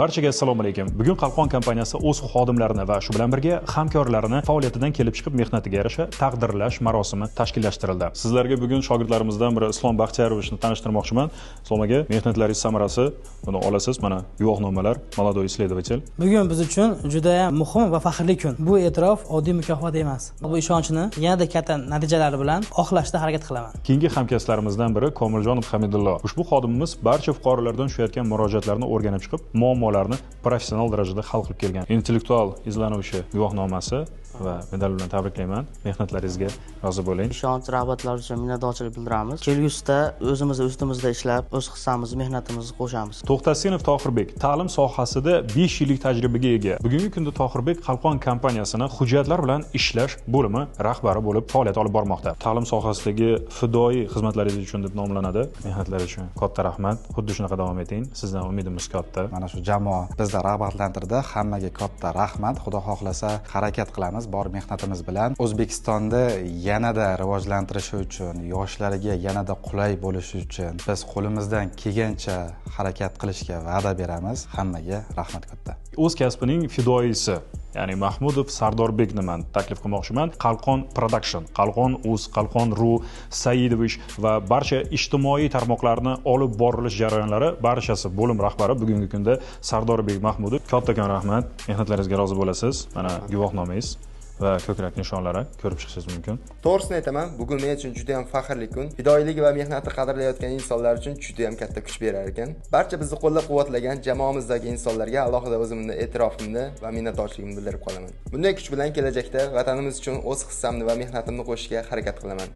Barchaga assalomu alaykum. Bugun Qalqon kompaniyasi o'z xodimlarini va shu bilan birga hamkorlarini faoliyatidan kelib chiqib mehnatiga yarasha taqdirlash marosimi tashkillashtirildi. Sizlarga bugun shogirdlarimizdan biri Islom Baxtiyarovichni tanishtirmoqchiman. Islom aka, mehnatlaringiz samarasi buni olasiz. Mana guvohnomalar, молодой исследователь. Bugun biz uchun juda ham muhim va faxrli kun. Bu e'tirof oddiy mukofot emas. Bu ishonchni yanada katta natijalar bilan oqlashda harakat qilaman. Keyingi hamkasblarimizdan biri Komiljonov Hamidullo. Ushbu xodimimiz barcha fuqarolardan tushayotgan murojaatlarni o'rganib chiqib, muammolarni professional darajada hal qilib kelgan. Intellektual izlanuvchi guvohnomasi va medal bilan tabriklayman. Mehnatlaringizga rozi bo'ling. Ishonch rag'batlar uchun minnatdorchilik bildiramiz. Kelgusida o'zimiz ustimizda ishlab, o'z hissamizni, mehnatimizni qo'shamiz. To'xtasinov Tohirbek ta'lim sohasida 5 yillik tajribaga ega. Bugungi kunda Tohirbek Qalqon kompaniyasining hujjatlar bilan ishlash bo'limi rahbari bo'lib faoliyat olib bormoqda. Ta'lim sohasidagi fidoyi xizmatlaringiz uchun deb nomlanadi. Mehnatlaringiz uchun katta rahmat. Xuddi shunaqa davom eting. Sizdan umidimiz katta. Mana shu jamoa bizni rag'batlantirdi. Hammaga katta rahmat. Xudo xohlasa harakat qilamiz bor mehnatimiz bilan. O'zbekistonda yanada rivojlantirishi uchun, yoshlarga yanada qulay bo'lishi uchun biz qo'limizdan kelgancha harakat qilishga va'da beramiz. Hammaga rahmat katta. O'z kasbining fidoyisi, ya'ni Mahmudov Sardorbekni men taklif qilmoqchiman. Qalqon Production, Qalqon.uz, Qalqon.ru, Saidovich va barcha ijtimoiy tarmoqlarni olib borilish jarayonlari barchasi bo'lim rahbari bugungi kunda Sardorbek Mahmudov. Kattakon rahmat. Mehnatlaringizga rozi bo'lasiz. Mana guvohnomangiz va ko'krak nishonlari ko'rib chiqishingiz mumkin. To'g'risini aytaman, bugun men uchun juda ham faxrli kun. Fidoyilik va mehnatni qadrlayotgan insonlar uchun juda ham katta kuch berar ekan. Barcha bizni qo'llab-quvvatlagan jamoamizdagi insonlarga alohida o'zimni e'tirofimni va minnatdorchiligimni bildirib qolaman. Bunday kuch bilan kelajakda vatanimiz uchun o'z hissamni va mehnatimni qo'shishga harakat qilaman.